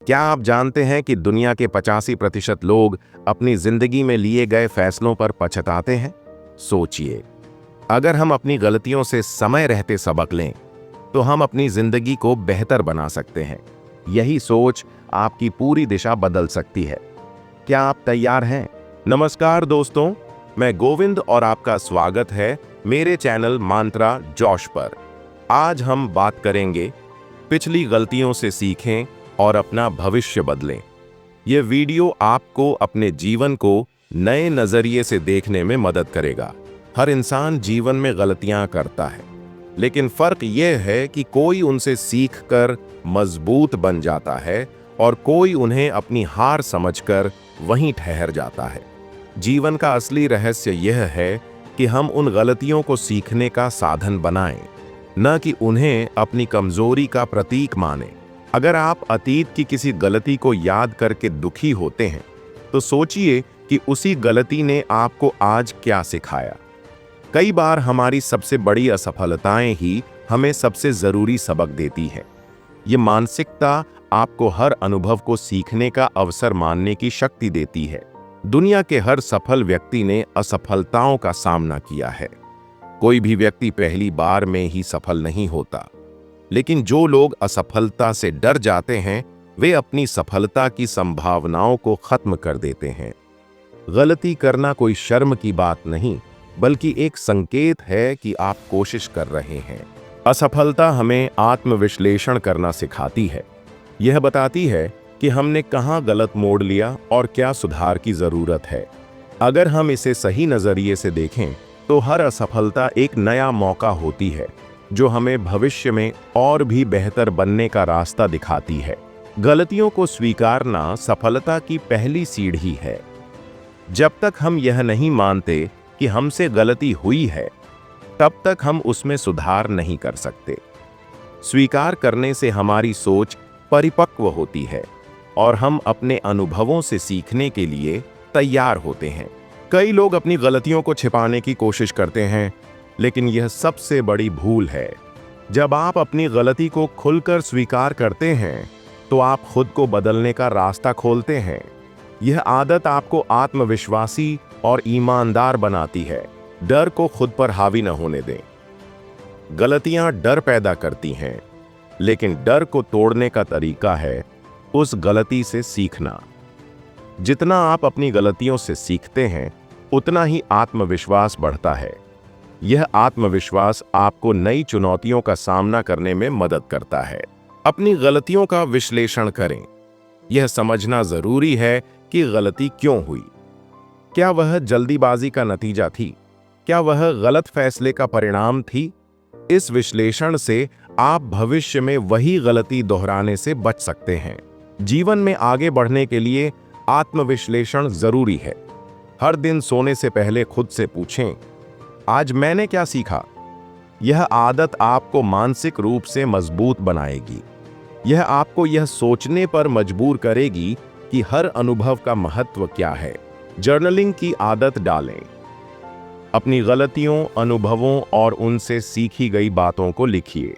क्या आप जानते हैं कि दुनिया के 85% लोग अपनी जिंदगी में लिए गए फैसलों पर पछताते हैं? सोचिए, अगर हम अपनी गलतियों से समय रहते सबक लें, तो हम अपनी जिंदगी को बेहतर बना सकते हैं। यही सोच आपकी पूरी दिशा बदल सकती है। क्या आप तैयार हैं? नमस्कार दोस्तों, मैं गोविंद और आपका स्वागत है मेरे चैनल मंत्रा जोश पर। आज हम बात करेंगे पिछली गलतियों से सीखें और अपना भविष्य बदलें। यह वीडियो आपको अपने जीवन को नए नजरिए से देखने में मदद करेगा। हर इंसान जीवन में गलतियां करता है, लेकिन फर्क यह है कि कोई उनसे सीखकर मजबूत बन जाता है और कोई उन्हें अपनी हार समझकर वहीं ठहर जाता है। जीवन का असली रहस्य यह है कि हम उन गलतियों को सीखने का साधन बनाएं, न कि उन्हें अपनी कमजोरी का प्रतीक मानें। अगर आप अतीत की किसी गलती को याद करके दुखी होते हैं, तो सोचिए कि उसी गलती ने आपको आज क्या सिखाया। कई बार हमारी सबसे बड़ी असफलताएं ही हमें सबसे जरूरी सबक देती हैं। ये मानसिकता आपको हर अनुभव को सीखने का अवसर मानने की शक्ति देती है। दुनिया के हर सफल व्यक्ति ने असफलताओं का सामना किया है। कोई भी व्यक्ति पहली बार में ही सफल नहीं होता, लेकिन जो लोग असफलता से डर जाते हैं, वे अपनी सफलता की संभावनाओं को खत्म कर देते हैं। गलती करना कोई शर्म की बात नहीं, बल्कि एक संकेत है कि आप कोशिश कर रहे हैं। असफलता हमें आत्मविश्लेषण करना सिखाती है। यह बताती है कि हमने कहां गलत मोड़ लिया और क्या सुधार की जरूरत है। अगर हम इसे सही नजरिए से देखें, तो हर असफलता एक नया मौका होती है, जो हमें भविष्य में और भी बेहतर बनने का रास्ता दिखाती है। गलतियों को स्वीकारना सफलता की पहली सीढ़ी है। जब तक हम यह नहीं मानते कि हमसे गलती हुई है, तब तक हम उसमें सुधार नहीं कर सकते। स्वीकार करने से हमारी सोच परिपक्व होती है और हम अपने अनुभवों से सीखने के लिए तैयार होते हैं। कई लोग अपनी गलतियों को छिपाने की कोशिश करते हैं, लेकिन यह सबसे बड़ी भूल है। जब आप अपनी गलती को खुलकर स्वीकार करते हैं, तो आप खुद को बदलने का रास्ता खोलते हैं। यह आदत आपको आत्मविश्वासी और ईमानदार बनाती है। डर को खुद पर हावी न होने दें। गलतियां डर पैदा करती हैं, लेकिन डर को तोड़ने का तरीका है उस गलती से सीखना। जितना आप अपनी गलतियों से सीखते हैं, उतना ही आत्मविश्वास बढ़ता है। यह आत्मविश्वास आपको नई चुनौतियों का सामना करने में मदद करता है। अपनी गलतियों का विश्लेषण करें। यह समझना जरूरी है कि गलती क्यों हुई। क्या वह जल्दीबाजी का नतीजा थी? क्या वह गलत फैसले का परिणाम थी? इस विश्लेषण से आप भविष्य में वही गलती दोहराने से बच सकते हैं। जीवन में आगे बढ़ने के लिए आत्मविश्लेषण जरूरी है। हर दिन सोने से पहले खुद से पूछें, आज मैंने क्या सीखा? यह आदत आपको मानसिक रूप से मजबूत बनाएगी। यह आपको यह सोचने पर मजबूर करेगी कि हर अनुभव का महत्व क्या है। जर्नलिंग की आदत डालें। अपनी गलतियों, अनुभवों और उनसे सीखी गई बातों को लिखिए।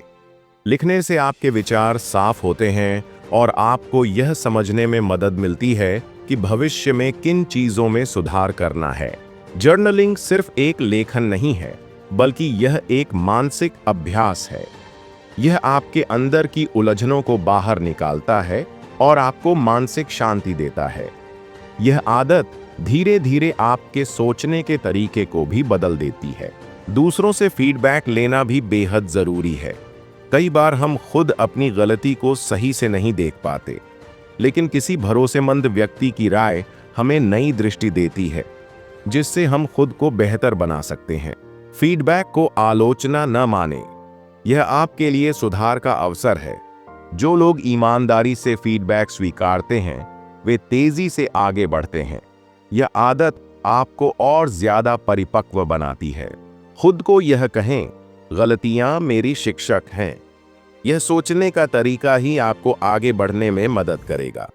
लिखने से आपके विचार साफ होते हैं और आपको यह समझने में मदद मिलती है कि भविष्य में किन चीजों में सुधार करना है। जर्नलिंग सिर्फ एक लेखन नहीं है, बल्कि यह एक मानसिक अभ्यास है। यह आपके अंदर की उलझनों को बाहर निकालता है और आपको मानसिक शांति देता है। यह आदत धीरे धीरे आपके सोचने के तरीके को भी बदल देती है। दूसरों से फीडबैक लेना भी बेहद जरूरी है। कई बार हम खुद अपनी गलती को सही से नहीं देख पाते, लेकिन किसी भरोसेमंद व्यक्ति की राय हमें नई दृष्टि देती है, जिससे हम खुद को बेहतर बना सकते हैं। फीडबैक को आलोचना न माने। यह आपके लिए सुधार का अवसर है। जो लोग ईमानदारी से फीडबैक स्वीकारते हैं, वे तेजी से आगे बढ़ते हैं। यह आदत आपको और ज्यादा परिपक्व बनाती है। खुद को यह कहें, गलतियां मेरी शिक्षक हैं। यह सोचने का तरीका ही आपको आगे बढ़ने में मदद करेगा।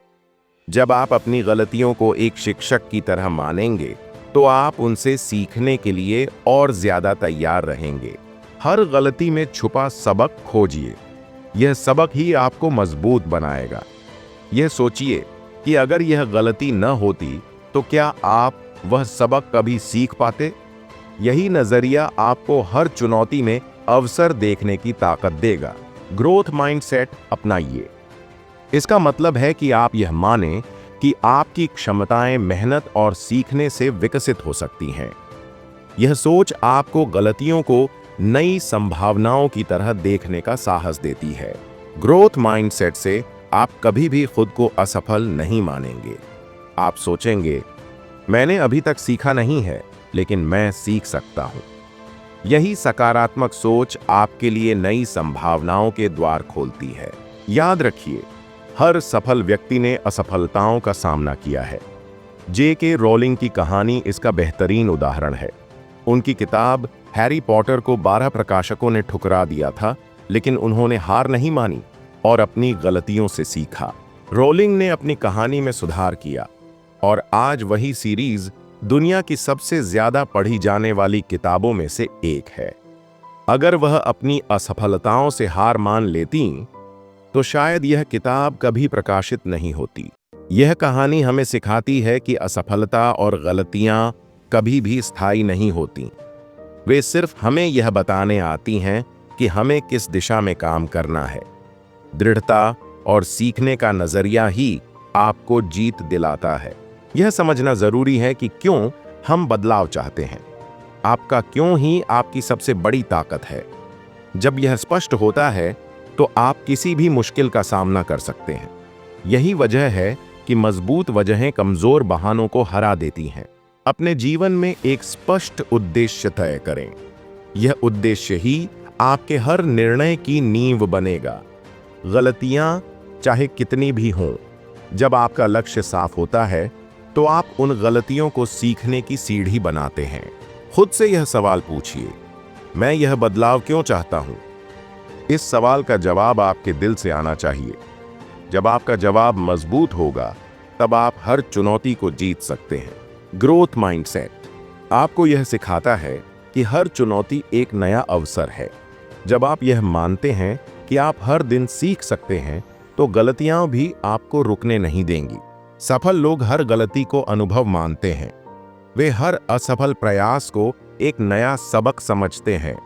जब आप अपनी गलतियों को एक शिक्षक की तरह मानेंगे, तो आप उनसे सीखने के लिए और ज्यादा तैयार रहेंगे। हर गलती में छुपा सबक खोजिए। यह सबक ही आपको मजबूत बनाएगा। यह सोचिए कि अगर यह गलती न होती तो क्या आप वह सबक कभी सीख पाते? यही नजरिया आपको हर चुनौती में अवसर देखने की ताकत देगा। ग्रोथ माइंडसेट अपनाइए। इसका मतलब है कि आप यह मानें कि आपकी क्षमताएं मेहनत और सीखने से विकसित हो सकती हैं। यह सोच आपको गलतियों को नई संभावनाओं की तरह देखने का साहस देती है। ग्रोथ माइंडसेट से आप कभी भी खुद को असफल नहीं मानेंगे। आप सोचेंगे, मैंने अभी तक सीखा नहीं है, लेकिन मैं सीख सकता हूं। यही सकारात्मक सोच आपके लिए नई संभावनाओं के द्वार खोलती है। याद रखिए, हर सफल व्यक्ति ने असफलताओं का सामना किया है। J.K. रोलिंग की कहानी इसका बेहतरीन उदाहरण है। उनकी किताब हैरी पॉटर को 12 प्रकाशकों ने ठुकरा दिया था, लेकिन उन्होंने हार नहीं मानी और अपनी गलतियों से सीखा। रोलिंग ने अपनी कहानी में सुधार किया और आज वही सीरीज दुनिया की सबसे ज्यादा पढ़ी जाने वाली किताबों में से एक है। अगर वह अपनी असफलताओं से हार मान लेती तो शायद यह किताब कभी प्रकाशित नहीं होती। यह कहानी हमें सिखाती है कि असफलता और गलतियां कभी भी स्थायी नहीं होती। वे सिर्फ हमें यह बताने आती हैं कि हमें किस दिशा में काम करना है। दृढ़ता और सीखने का नजरिया ही आपको जीत दिलाता है। यह समझना जरूरी है कि क्यों हम बदलाव चाहते हैं। आपका क्यों ही आपकी सबसे बड़ी ताकत है। जब यह स्पष्ट होता है तो आप किसी भी मुश्किल का सामना कर सकते हैं। यही वजह है कि मजबूत वजहें कमजोर बहानों को हरा देती हैं। अपने जीवन में एक स्पष्ट उद्देश्य तय करें। यह उद्देश्य ही आपके हर निर्णय की नींव बनेगा। गलतियां चाहे कितनी भी हों, जब आपका लक्ष्य साफ होता है तो आप उन गलतियों को सीखने की सीढ़ी बनाते हैं। खुद से यह सवाल पूछिए, मैं यह बदलाव क्यों चाहता हूं? इस सवाल का जवाब आपके दिल से आना चाहिए। जब आपका जवाब मजबूत होगा, तब आप हर चुनौती को जीत सकते हैं। ग्रोथ माइंडसेट आपको यह सिखाता है कि हर चुनौती एक नया अवसर है। जब आप यह मानते हैं कि आप हर दिन सीख सकते हैं, तो गलतियां भी आपको रुकने नहीं देंगी। सफल लोग हर गलती को अनुभव मानते हैं। वे हर असफल प्रयास को एक नया सबक समझते हैं।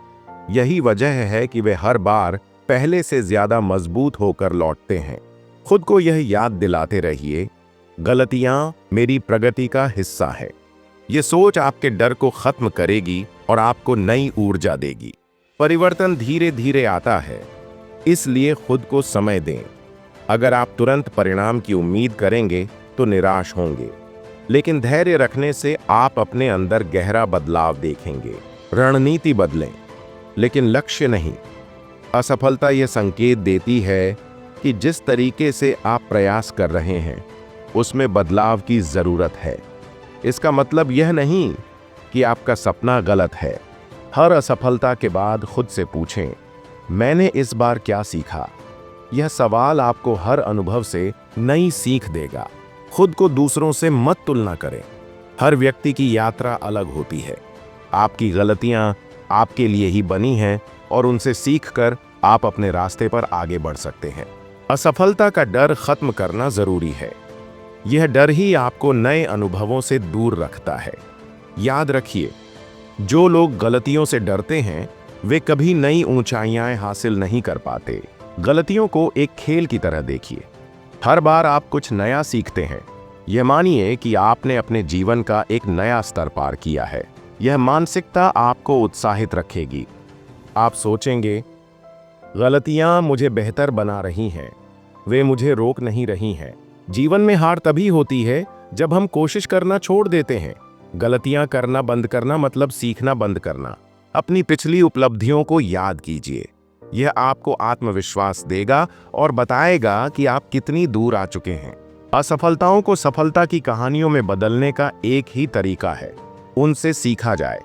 यही वजह है कि वे हर बार पहले से ज्यादा मजबूत होकर लौटते हैं। खुद को यह याद दिलाते रहिए, गलतियां मेरी प्रगति का हिस्सा है। यह सोच आपके डर को खत्म करेगी और आपको नई ऊर्जा देगी। परिवर्तन धीरे धीरे आता है, इसलिए खुद को समय दें। अगर आप तुरंत परिणाम की उम्मीद करेंगे तो निराश होंगे, लेकिन धैर्य रखने से आप अपने अंदर गहरा बदलाव देखेंगे। रणनीति बदलें, लेकिन लक्ष्य नहीं। असफलता यह संकेत देती है कि जिस तरीके से आप प्रयास कर रहे हैं उसमें बदलाव की जरूरत है। इसका मतलब यह नहीं कि आपका सपना गलत है। हर असफलता के बाद खुद से पूछें, मैंने इस बार क्या सीखा? यह सवाल आपको हर अनुभव से नई सीख देगा। खुद को दूसरों से मत तुलना करें। हर व्यक्ति की यात्रा अलग होती है। आपकी गलतियां आपके लिए ही बनी हैं और उनसे सीखकर आप अपने रास्ते पर आगे बढ़ सकते हैं। असफलता का डर खत्म करना जरूरी है। यह डर ही आपको नए अनुभवों से दूर रखता है। याद रखिए, जो लोग गलतियों से डरते हैं वे कभी नई ऊंचाइयां हासिल नहीं कर पाते। गलतियों को एक खेल की तरह देखिए। हर बार आप कुछ नया सीखते हैं। यह मानिए कि आपने अपने जीवन का एक नया स्तर पार किया है। यह मानसिकता आपको उत्साहित रखेगी। आप सोचेंगे, गलतियां मुझे बेहतर बना रही हैं, वे मुझे रोक नहीं रही हैं। जीवन में हार तभी होती है जब हम कोशिश करना छोड़ देते हैं। गलतियां करना बंद करना मतलब सीखना बंद करना। अपनी पिछली उपलब्धियों को याद कीजिए। यह आपको आत्मविश्वास देगा और बताएगा कि आप कितनी दूर आ चुके हैं। असफलताओं को सफलता की कहानियों में बदलने का एक ही तरीका है, उनसे सीखा जाए।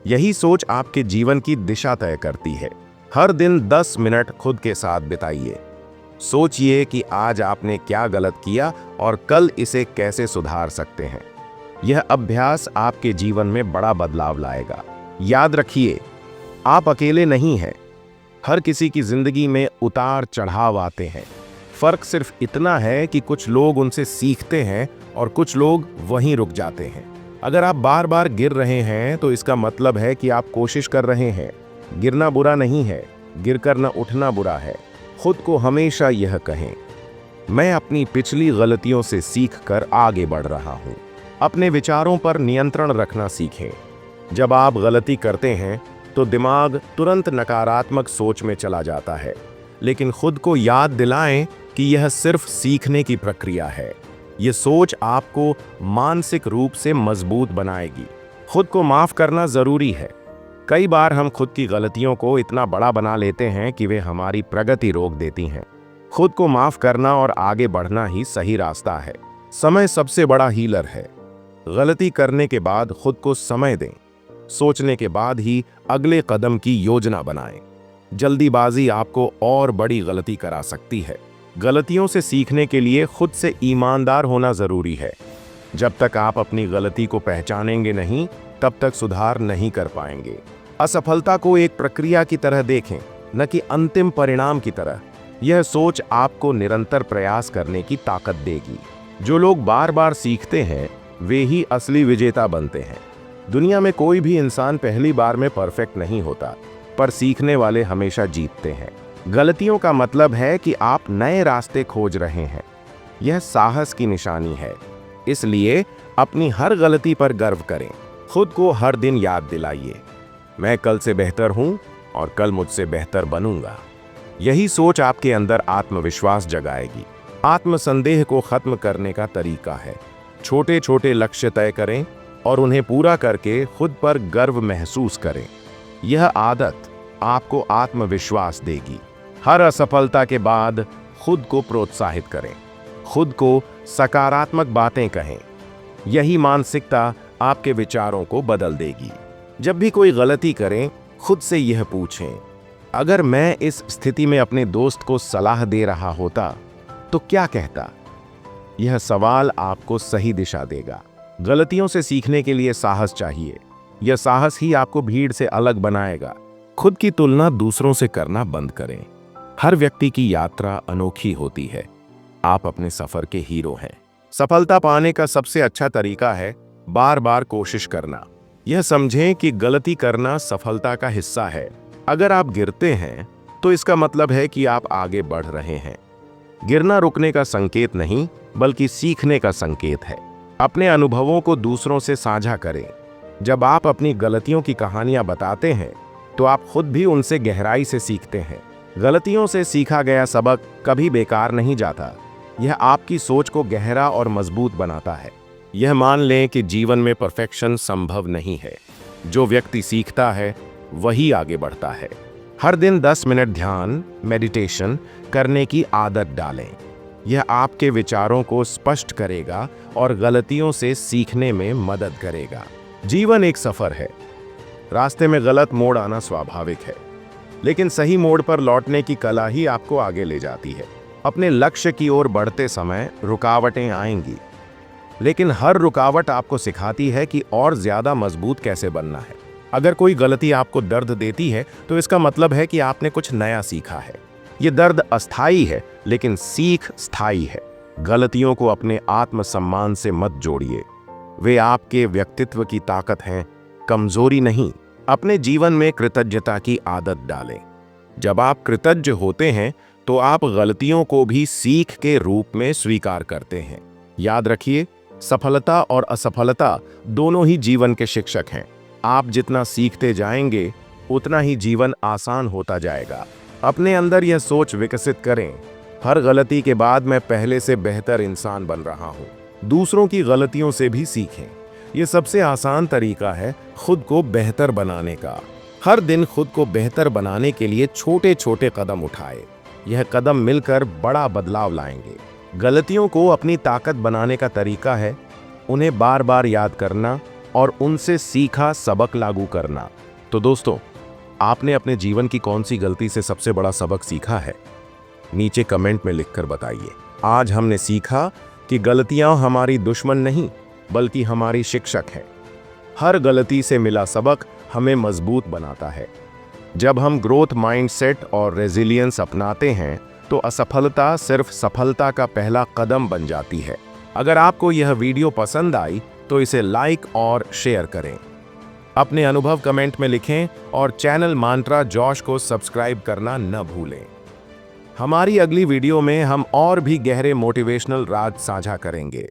यही सोच आपके जीवन की दिशा तय करती है। हर दिन 10 मिनट खुद के साथ बिताइए। सोचिए कि आज आपने क्या गलत किया और कल इसे कैसे सुधार सकते हैं। यह अभ्यास आपके जीवन में बड़ा बदलाव लाएगा। याद रखिए, आप अकेले नहीं हैं। हर किसी की जिंदगी में उतार चढ़ाव आते हैं। फर्क सिर्फ इतना है कि कुछ लोग उनसे सीखते हैं और कुछ लोग वहीं रुक जाते हैं। अगर आप बार बार गिर रहे हैं तो इसका मतलब है कि आप कोशिश कर रहे हैं। गिरना बुरा नहीं है, गिरकर न उठना बुरा है। खुद को हमेशा यह कहें, मैं अपनी पिछली गलतियों से सीखकर आगे बढ़ रहा हूं। अपने विचारों पर नियंत्रण रखना सीखें। जब आप गलती करते हैं तो दिमाग तुरंत नकारात्मक सोच में चला जाता है, लेकिन खुद को याद दिलाएं कि यह सिर्फ सीखने की प्रक्रिया है। यह सोच आपको मानसिक रूप से मजबूत बनाएगी। खुद को माफ करना जरूरी है। कई बार हम खुद की गलतियों को इतना बड़ा बना लेते हैं कि वे हमारी प्रगति रोक देती हैं। खुद को माफ करना और आगे बढ़ना ही सही रास्ता है। समय सबसे बड़ा हीलर है। गलती करने के बाद खुद को समय दें। सोचने के बाद ही अगले कदम की योजना बनाएं। जल्दीबाजी आपको और बड़ी गलती करा सकती है। गलतियों से सीखने के लिए खुद से ईमानदार होना जरूरी है। जब तक आप अपनी गलती को पहचानेंगे नहीं, तब तक सुधार नहीं कर पाएंगे। असफलता को एक प्रक्रिया की तरह देखें, न कि अंतिम परिणाम की तरह। यह सोच आपको निरंतर प्रयास करने की ताकत देगी। जो लोग बार बार सीखते हैं वे ही असली विजेता बनते हैं। दुनिया में कोई भी इंसान पहली बार में परफेक्ट नहीं होता, पर सीखने वाले हमेशा जीतते हैं। गलतियों का मतलब है कि आप नए रास्ते खोज रहे हैं। यह साहस की निशानी है। इसलिए अपनी हर गलती पर गर्व करें। खुद को हर दिन याद दिलाइए, मैं कल से बेहतर हूं और कल मुझसे बेहतर बनूंगा। यही सोच आपके अंदर आत्मविश्वास जगाएगी। आत्मसंदेह को खत्म करने का तरीका है, छोटे छोटे लक्ष्य तय करें और उन्हें पूरा करके खुद पर गर्व महसूस करें। यह आदत आपको आत्मविश्वास देगी। हर असफलता के बाद खुद को प्रोत्साहित करें। खुद को सकारात्मक बातें कहें। यही मानसिकता आपके विचारों को बदल देगी। जब भी कोई गलती करें, खुद से यह पूछें, अगर मैं इस स्थिति में अपने दोस्त को सलाह दे रहा होता तो क्या कहता? यह सवाल आपको सही दिशा देगा। गलतियों से सीखने के लिए साहस चाहिए। यह साहस ही आपको भीड़ से अलग बनाएगा। खुद की तुलना दूसरों से करना बंद करें। हर व्यक्ति की यात्रा अनोखी होती है। आप अपने सफर के हीरो हैं। सफलता पाने का सबसे अच्छा तरीका है बार बार कोशिश करना। यह समझें कि गलती करना सफलता का हिस्सा है। अगर आप गिरते हैं तो इसका मतलब है कि आप आगे बढ़ रहे हैं। गिरना रुकने का संकेत नहीं, बल्कि सीखने का संकेत है। अपने अनुभवों को दूसरों से साझा करें। जब आप अपनी गलतियों की कहानियां बताते हैं तो आप खुद भी उनसे गहराई से सीखते हैं। गलतियों से सीखा गया सबक कभी बेकार नहीं जाता। यह आपकी सोच को गहरा और मजबूत बनाता है। यह मान लें कि जीवन में परफेक्शन संभव नहीं है। जो व्यक्ति सीखता है वही आगे बढ़ता है। हर दिन 10 मिनट ध्यान, मेडिटेशन करने की आदत डालें। यह आपके विचारों को स्पष्ट करेगा और गलतियों से सीखने में मदद करेगा। जीवन एक सफर है। रास्ते में गलत मोड़ आना स्वाभाविक है, लेकिन सही मोड़ पर लौटने की कला ही आपको आगे ले जाती है। अपने लक्ष्य की ओर बढ़ते समय रुकावटें आएंगी, लेकिन हर रुकावट आपको सिखाती है कि और ज्यादा मजबूत कैसे बनना है। अगर कोई गलती आपको दर्द देती है तो इसका मतलब है कि आपने कुछ नया सीखा है। यह दर्द अस्थाई है, लेकिन सीख स्थायी है। गलतियों को अपने आत्मसम्मान से मत जोड़िए। वे आपके व्यक्तित्व की ताकत हैं, कमजोरी नहीं। अपने जीवन में कृतज्ञता की आदत डालें। जब आप कृतज्ञ होते हैं तो आप गलतियों को भी सीख के रूप में स्वीकार करते हैं। याद रखिए, सफलता और असफलता दोनों ही जीवन के शिक्षक हैं। आप जितना सीखते जाएंगे उतना ही जीवन आसान होता जाएगा। अपने अंदर यह सोच विकसित करें, हर गलती के बाद मैं पहले से बेहतर इंसान बन रहा हूँ। दूसरों की गलतियों से भी सीखें। यह सबसे आसान तरीका है खुद को बेहतर बनाने का। हर दिन खुद को बेहतर बनाने के लिए छोटे छोटे कदम उठाएं। यह कदम मिलकर बड़ा बदलाव लाएंगे। गलतियों को अपनी ताकत बनाने का तरीका है उन्हें बार बार याद करना और उनसे सीखा सबक लागू करना। तो दोस्तों, आपने अपने जीवन की कौन सी गलती से सबसे बड़ा सबक सीखा है? नीचे कमेंट में लिखकर बताइए। आज हमने सीखा कि गलतियां हमारी दुश्मन नहीं, बल्कि हमारी शिक्षक हैं। हर गलती से मिला सबक हमें मजबूत बनाता है। जब हम ग्रोथ माइंडसेट और रेजिलियंस अपनाते हैं तो असफलता सिर्फ सफलता का पहला कदम बन जाती है। अगर आपको यह वीडियो पसंद आई तो इसे लाइक और शेयर करें। अपने अनुभव कमेंट में लिखें और चैनल मंत्रा जॉश को सब्सक्राइब करना न भूलें। हमारी अगली वीडियो में हम और भी गहरे मोटिवेशनल राज साझा करेंगे।